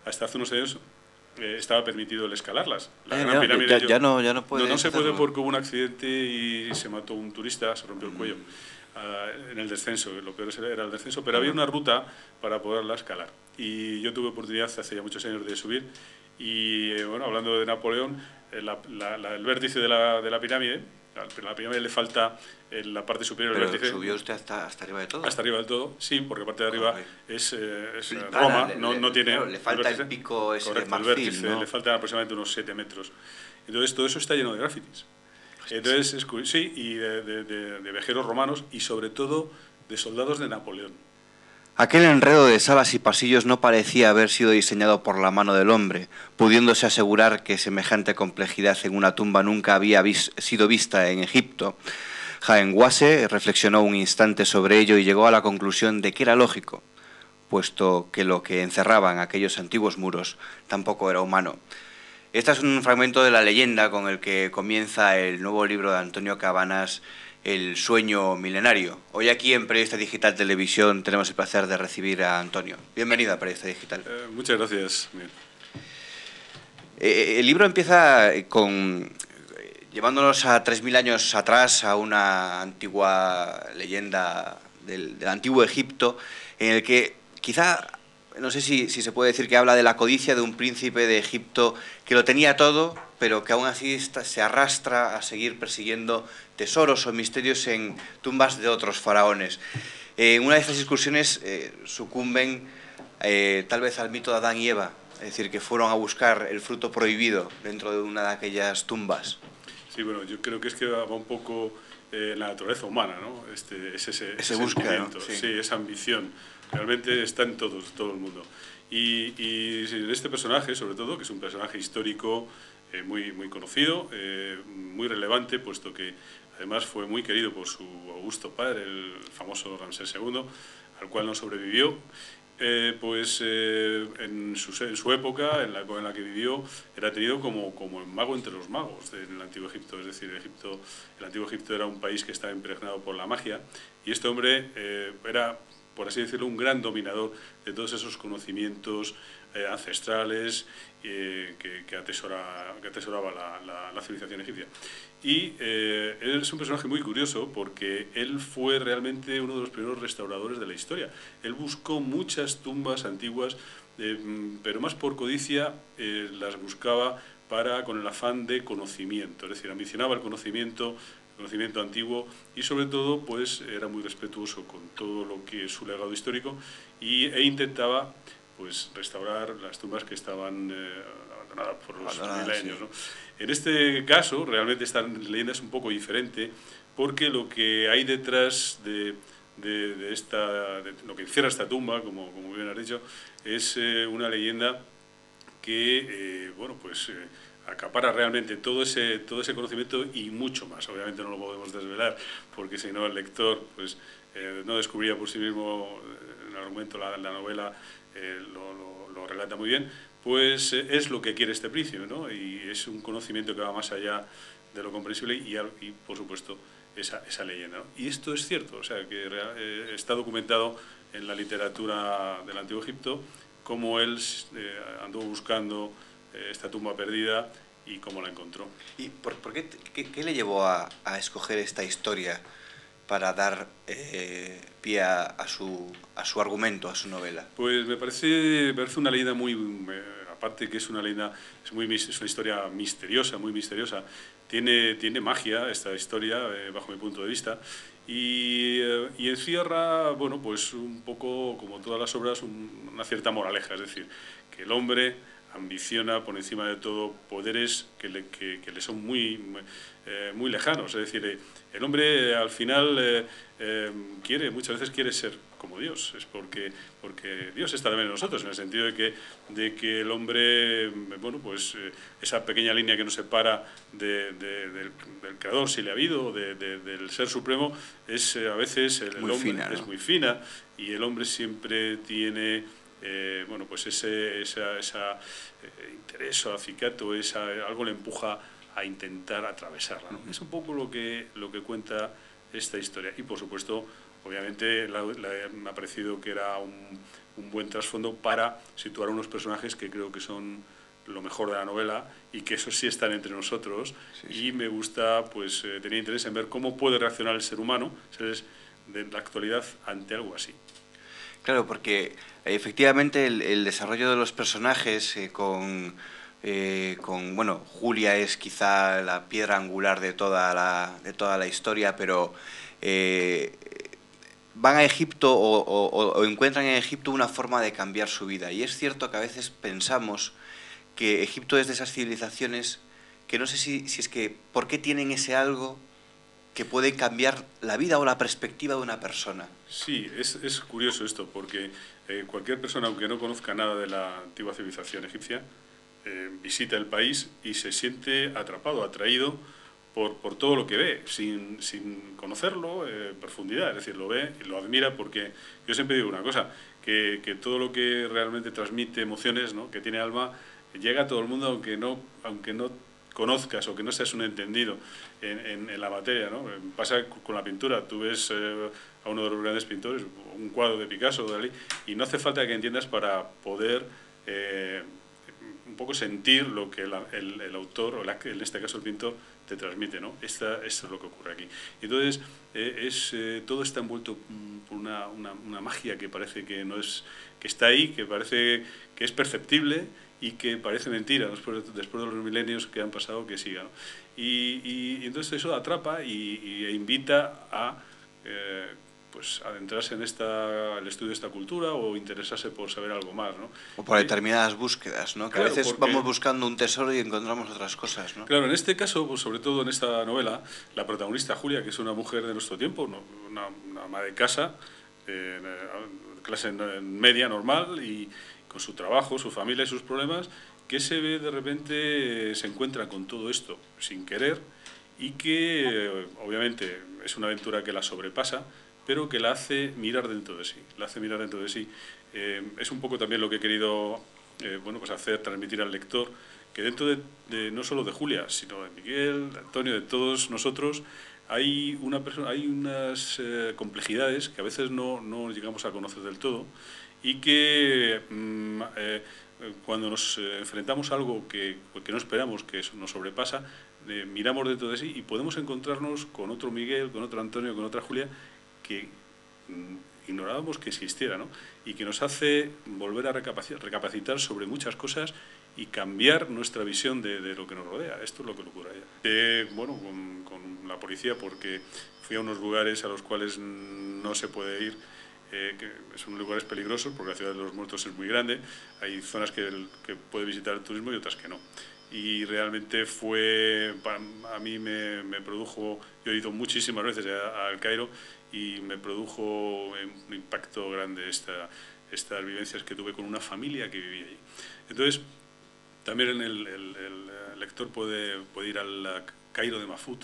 hasta hace unos años estaba permitido el escalarlas. La Gran Pirámide ya no puede. No se puede porque hubo un accidente y se mató un turista, se rompió el cuello en el descenso. Lo peor era el descenso, pero había una ruta para poderla escalar. Y yo tuve oportunidad hace ya muchos años de subir. Y bueno, hablando de Napoleón, el vértice de la pirámide, a la pirámide le falta en la parte superior del vértice. ¿Subió usted hasta arriba de todo? Hasta arriba del todo, sí, porque la parte de arriba es Roma, no tiene... Claro, le falta el pico ese de marfil, el vértice, ¿no? le faltan aproximadamente unos 7 metros. Entonces todo eso está lleno de grafitis. Entonces, sí, y de viajeros romanos y sobre todo de soldados de Napoleón. Aquel enredo de salas y pasillos no parecía haber sido diseñado por la mano del hombre, pudiéndose asegurar que semejante complejidad en una tumba nunca había sido vista en Egipto. Haenwase reflexionó un instante sobre ello y llegó a la conclusión de que era lógico, puesto que lo que encerraban aquellos antiguos muros tampoco era humano. Este es un fragmento de la leyenda con el que comienza el nuevo libro de Antonio Cabanas, El sueño milenario. Hoy aquí en Periodista Digital Televisión tenemos el placer de recibir a Antonio. Bienvenido a Periodista Digital. Muchas gracias. El libro empieza llevándonos a 3000 años atrás, a una antigua leyenda del antiguo Egipto, en el que quizá, no sé si se puede decir que habla de la codicia de un príncipe de Egipto que lo tenía todo, pero que aún así se arrastra a seguir persiguiendo tesoros o misterios en tumbas de otros faraones. En una de estas excursiones sucumben tal vez al mito de Adán y Eva, es decir, que fueron a buscar el fruto prohibido dentro de una de aquellas tumbas. Sí, bueno, yo creo que es que va un poco la naturaleza humana, ¿no? Ese búsqueda, ¿no? Sí, esa ambición. Realmente está en todo el mundo. Y este personaje, sobre todo, que es un personaje histórico muy conocido, muy relevante, puesto que además fue muy querido por su augusto padre, el famoso Ramsés II, al cual no sobrevivió. En su época, en la época en la que vivió, era tenido como el mago entre los magos del Antiguo Egipto. Es decir, el Antiguo Egipto era un país que estaba impregnado por la magia, y este hombre era, por así decirlo, un gran dominador de todos esos conocimientos ancestrales que atesoraba la civilización egipcia. Y él es un personaje muy curioso porque él fue realmente uno de los primeros restauradores de la historia. Él buscó muchas tumbas antiguas, pero más por codicia las buscaba con el afán de conocimiento, es decir, ambicionaba el conocimiento antiguo, y sobre todo pues era muy respetuoso con todo lo que es su legado histórico, e intentaba pues restaurar las tumbas que estaban abandonadas por los milenios, ¿no? En este caso, realmente esta leyenda es un poco diferente, porque lo que hay detrás de lo que encierra esta tumba, como bien has dicho, es una leyenda que acapara realmente todo ese conocimiento y mucho más. Obviamente no lo podemos desvelar, porque si no el lector pues no descubriría por sí mismo el argumento, la novela lo relata muy bien. Pues es lo que quiere este príncipe, ¿no? Y es un conocimiento que va más allá de lo comprensible, y por supuesto esa leyenda, ¿no? Y esto es cierto, o sea, que está documentado en la literatura del Antiguo Egipto, cómo él anduvo buscando esta tumba perdida y cómo la encontró. ¿Y por qué le llevó a escoger esta historia para dar pie a su argumento, a su novela? Pues me parece una leyenda muy... aparte que es una leyenda, es una historia misteriosa, muy misteriosa. Tiene magia esta historia, bajo mi punto de vista, y encierra, bueno, pues un poco, como todas las obras, una cierta moraleja, es decir, que el hombre ambiciona por encima de todo poderes que le son muy lejanos. Es decir, el hombre al final muchas veces quiere ser como Dios. Es porque Dios está también en nosotros, en el sentido de que el hombre, bueno, pues esa pequeña línea que nos separa del Creador, si le ha habido, del Ser Supremo, es a veces el hombre fina, ¿no? Es muy fina, y el hombre siempre tiene bueno, pues ese interés o acicato, algo le empuja a intentar atravesarla, ¿no? Es un poco lo que cuenta esta historia, y por supuesto obviamente me ha parecido que era un buen trasfondo para situar unos personajes que creo que son lo mejor de la novela y que eso sí están entre nosotros. Sí. Y me gusta, pues tenía interés en ver cómo puede reaccionar el ser humano, seres de la actualidad, ante algo así. Claro, porque efectivamente el desarrollo de los personajes bueno, Julia es quizá la piedra angular de toda la historia, pero van a Egipto o encuentran en Egipto una forma de cambiar su vida. Y es cierto que a veces pensamos que Egipto es de esas civilizaciones que no sé si es que, ¿por qué tienen ese algo que puede cambiar la vida o la perspectiva de una persona? Sí, es curioso esto, porque cualquier persona, aunque no conozca nada de la antigua civilización egipcia, visita el país y se siente atrapado, atraído por todo lo que ve, sin conocerlo en profundidad. Es decir, lo ve y lo admira, porque yo siempre digo una cosa, que todo lo que realmente transmite emociones, ¿no?, que tiene alma, llega a todo el mundo, aunque no conozcas o que no seas un entendido en la materia, ¿no? Pasa con la pintura. Tú ves a uno de los grandes pintores, un cuadro de Picasso o de Dalí, y no hace falta que entiendas para poder un poco sentir lo que el autor, o en este caso el pintor, te transmite, ¿no? Esto es lo que ocurre aquí. Entonces, todo está envuelto por una magia que parece que no es, que está ahí, que parece que es perceptible y que parece mentira después de los milenios que han pasado, que siga, ¿no? Y entonces eso atrapa e invita a pues adentrarse en el estudio de esta cultura o interesarse por saber algo más, ¿no? O por determinadas búsquedas, ¿no? Que claro, a veces vamos buscando un tesoro y encontramos otras cosas, ¿no? Claro, en este caso, pues sobre todo en esta novela, la protagonista Julia, que es una mujer de nuestro tiempo, una ama de casa, clase media, normal, y con su trabajo, su familia y sus problemas, que se ve de repente, se encuentra con todo esto sin querer, y que obviamente es una aventura que la sobrepasa, pero que la hace mirar dentro de sí, es un poco también lo que he querido bueno, pues transmitir al lector, que dentro de no solo de Julia, sino de Miguel, de Antonio, de todos nosotros, hay unas complejidades que a veces no llegamos a conocer del todo, y que cuando nos enfrentamos a algo que no esperamos, que nos sobrepasa, miramos dentro de sí y podemos encontrarnos con otro Miguel, con otro Antonio, con otra Julia, que ignorábamos que existiera, ¿no? Y que nos hace volver a recapacitar sobre muchas cosas y cambiar nuestra visión de lo que nos rodea. Esto es lo que ocurre allá. Bueno, con la policía, porque fui a unos lugares a los cuales no se puede ir, que son lugares peligrosos, porque la ciudad de los muertos es muy grande, hay zonas que puede visitar el turismo y otras que no. Y realmente a mí me produjo, yo he ido muchísimas veces al Cairo, y me produjo un impacto grande estas vivencias que tuve con una familia que vivía allí. Entonces, también el lector puede ir al Cairo de Mahfoud.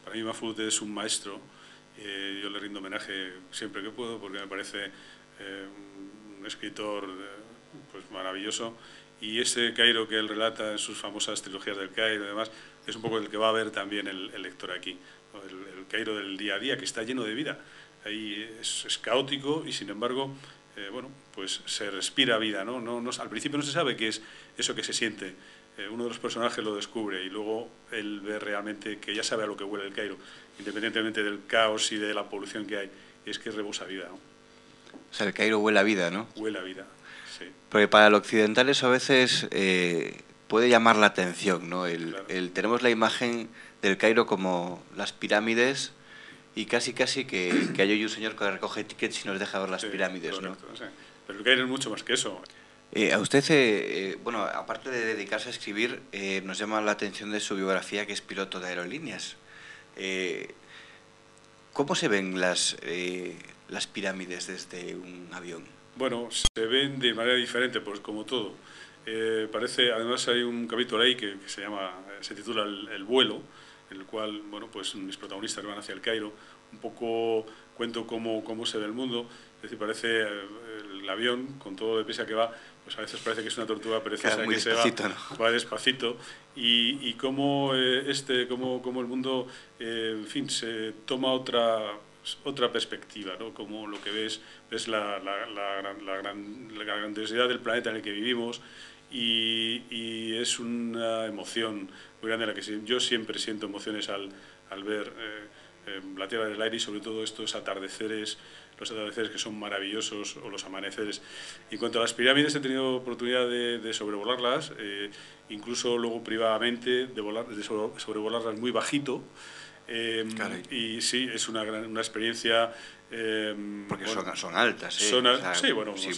Para mí Mahfoud es un maestro, yo le rindo homenaje siempre que puedo, porque me parece un escritor pues maravilloso, y ese Cairo que él relata en sus famosas trilogías del Cairo y demás, es un poco el que va a ver también el lector aquí, ¿no? El Cairo del día a día, que está lleno de vida. Ahí es caótico y, sin embargo, bueno, pues se respira vida, ¿no? Al principio no se sabe qué es eso que se siente. Uno de los personajes lo descubre y luego él ve realmente que ya sabe a lo que huele el Cairo, independientemente del caos y de la polución que hay. Y es que rebosa vida, ¿no? O sea, el Cairo huele a vida, ¿no? Huele a vida, sí. Porque para el occidental eso a veces puede llamar la atención, ¿no? Claro. Tenemos la imagen del Cairo como las pirámides, y casi que hay un señor que recoge tickets y nos deja ver las pirámides, correcto, ¿no? Sí. Pero el Cairo es mucho más que eso. A usted, bueno, aparte de dedicarse a escribir, nos llama la atención de su biografía, que es piloto de aerolíneas. ¿Cómo se ven las pirámides desde un avión? Bueno, se ven de manera diferente, pues como todo. Además hay un capítulo ahí que se titula El vuelo, en el cual, bueno, pues mis protagonistas van hacia el Cairo, un poco cuento cómo se ve el mundo. Es decir, parece el avión, con todo lo deprisa que va, pues a veces parece que es una tortuga perezosa que se va despacito, y cómo el mundo, en fin, otra perspectiva, ¿no? Como lo que ves la grandiosidad del planeta en el que vivimos y es una emoción muy grande la que yo siempre siento emociones al ver la Tierra del Aire y sobre todo estos atardeceres, los atardeceres que son maravillosos o los amaneceres. En cuanto a las pirámides, he tenido oportunidad de sobrevolarlas, incluso luego privadamente de sobrevolarlas muy bajito. Y sí, es una experiencia. Porque bueno, son altas, ¿eh? O sea, sí, bueno, si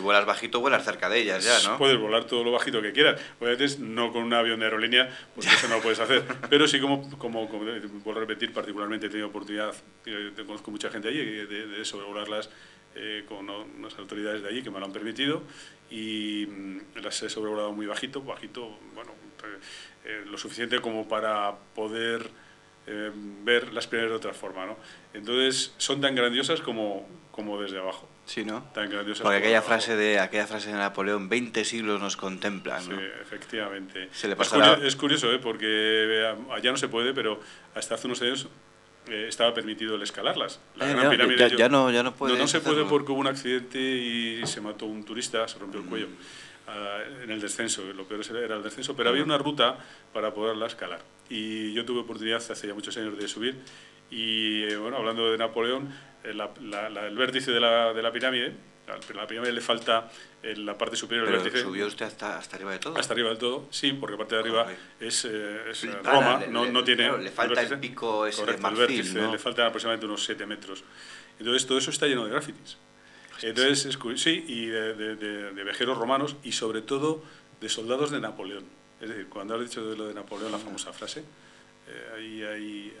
vuelas bajito, vuelas cerca de ellas ya, ¿no? Puedes volar todo lo bajito que quieras. Obviamente, no con un avión de aerolínea, pues eso no lo puedes hacer. Pero sí, como vuelvo a repetir, particularmente he tenido oportunidad, conozco mucha gente allí, de sobrevolarlas con unas autoridades de allí que me lo han permitido y las he sobrevolado muy bajito, bueno, lo suficiente como para poder ver las pirámides de otra forma, ¿no? Entonces son tan grandiosas como desde abajo. Sí, ¿no? Tan grandiosas. Porque aquella frase de Napoleón, 20 siglos nos contemplan, ¿no? Sí, efectivamente. Se le pasa es curioso, porque allá no se puede, pero hasta hace unos años estaba permitido el escalarlas. La Gran Pirámide ya no puede. No se puede porque hubo un accidente y se mató un turista, se rompió el cuello en el descenso. Lo peor era el descenso, pero había una ruta para poderla escalar. Y yo tuve oportunidad hace ya muchos años de subir. Y bueno, hablando de Napoleón, el vértice de la pirámide, a la pirámide le falta en la parte superior del vértice. ¿Subió usted hasta arriba de todo? Hasta arriba del todo, sí, porque la parte de arriba es Roma, no tiene... Claro, le falta el pico ese de marfil, el vértice, ¿no? le faltan aproximadamente unos 7 metros. Entonces todo eso está lleno de grafitis. Entonces, sí, y de viajeros romanos y sobre todo de soldados de Napoleón. Es decir, cuando has dicho de lo de Napoleón, la famosa frase, ahí hay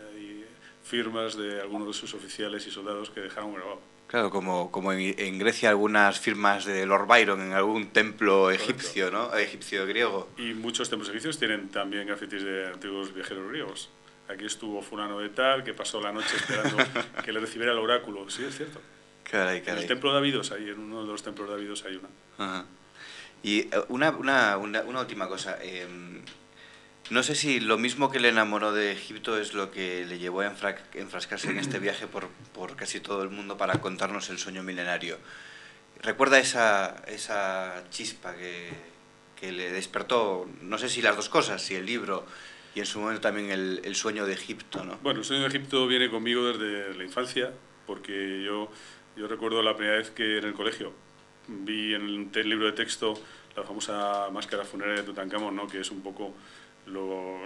firmas de algunos de sus oficiales y soldados que dejaron grabado. Claro, como en Grecia algunas firmas de Lord Byron en algún templo egipcio, ¿no? Egipcio griego. Y muchos templos egipcios tienen también grafitis de antiguos viajeros griegos. Aquí estuvo fulano de tal, que pasó la noche esperando que le recibiera el oráculo. Sí, es cierto. Caray. En el templo de Abidos, ahí, en uno de los templos de Abidos hay una. Ajá. Y una última cosa. No sé si lo mismo que le enamoró de Egipto es lo que le llevó a enfrascarse en este viaje por casi todo el mundo para contarnos el sueño milenario. ¿Recuerda esa chispa que le despertó, no sé si las dos cosas, si el libro y en su momento también el sueño de Egipto, ¿no? Bueno, el sueño de Egipto viene conmigo desde la infancia, porque yo recuerdo la primera vez que en el colegio vi en el libro de texto la famosa máscara funeraria de Tutankamón, ¿no? Que es un poco lo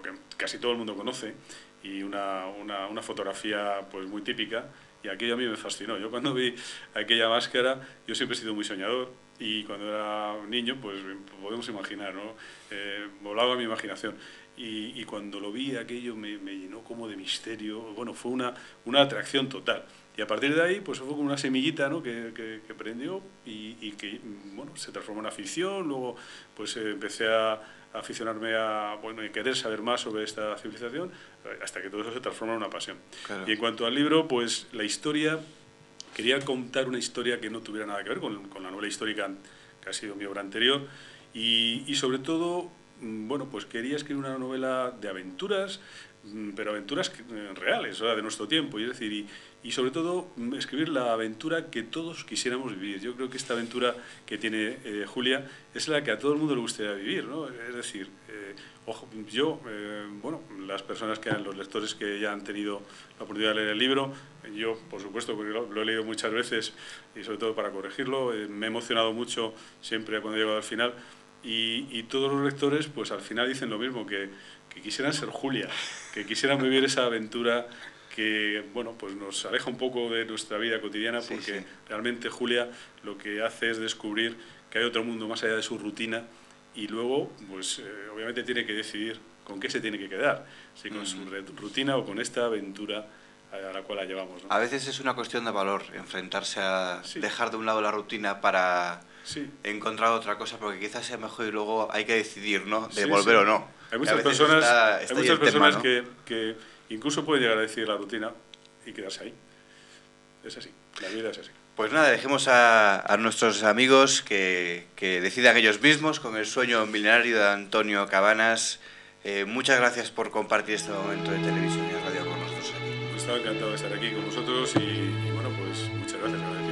que casi todo el mundo conoce y una fotografía pues muy típica, y aquello a mí me fascinó. Yo cuando vi aquella máscara, yo siempre he sido muy soñador y cuando era niño pues podemos imaginar, ¿no? Volaba mi imaginación y cuando lo vi aquello me llenó como de misterio. Bueno, fue una atracción total. Y a partir de ahí, pues fue como una semillita, ¿no? que prendió y que, bueno, se transformó en afición. Luego, pues empecé a aficionarme y querer saber más sobre esta civilización, hasta que todo eso se transforma en una pasión. Claro. Y en cuanto al libro, pues la historia, quería contar una historia que no tuviera nada que ver con la novela histórica que ha sido mi obra anterior, y sobre todo, bueno, pues quería escribir una novela de aventuras, pero aventuras reales, de nuestro tiempo, y es decir, y sobre todo escribir la aventura que todos quisiéramos vivir. Yo creo que esta aventura que tiene Julia es la que a todo el mundo le gustaría vivir, ¿no? Es decir, las personas los lectores que ya han tenido la oportunidad de leer el libro, yo, por supuesto, porque lo he leído muchas veces y sobre todo para corregirlo, me he emocionado mucho siempre cuando he llegado al final, y todos los lectores, pues al final dicen lo mismo, que quisieran ser Julia, que quisieran vivir esa aventura que, bueno, pues nos aleja un poco de nuestra vida cotidiana, porque realmente Julia lo que hace es descubrir que hay otro mundo más allá de su rutina, y luego, pues obviamente tiene que decidir con qué se tiene que quedar, si con su rutina o con esta aventura a la cual la llevamos, ¿no? A veces es una cuestión de valor, enfrentarse a dejar de un lado la rutina para encontrar otra cosa, porque quizás sea mejor y luego hay que decidir, ¿no? De volver o no. Hay muchas personas, ¿no? que incluso pueden llegar a decidir la rutina y quedarse ahí. Es así, la vida es así. Pues nada, dejemos a nuestros amigos que decidan ellos mismos con el sueño milenario de Antonio Cabanas. Muchas gracias por compartir este momento de televisión y radio con nosotros aquí. estado encantado de estar aquí con vosotros y bueno, pues muchas gracias.